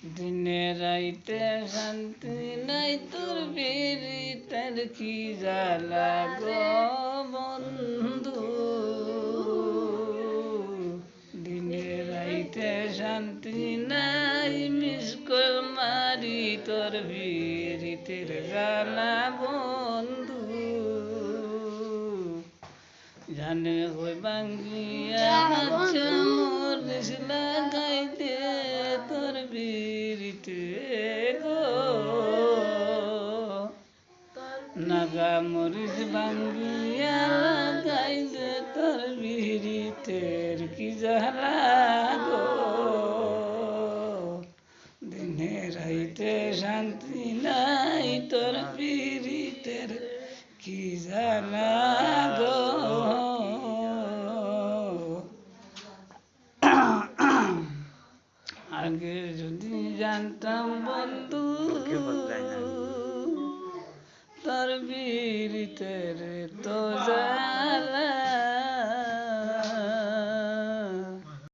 দিনে রাইতে শান্তি নাই তোর বিরিতের কি জ্বালা গো বন্ধু দিনে রাইতে শান্তি নাই মিস কল মারি তোর বিরিতের জ্বালা বন্ধু জানে হই বাঙ্গিয়া আচ্ছা মরিস লাগাইতে তোর বিরিতে গো নাগা মরিস বাঙ্গিয়া লাগাইতে তোর বিরিতের কি জ্বালা গো দিনে রাইতে শান্তি নাই তোর বিরিতের কি জ্বালা গো আগে যদি জানতাম বন্ধু তোর বিরিতের তো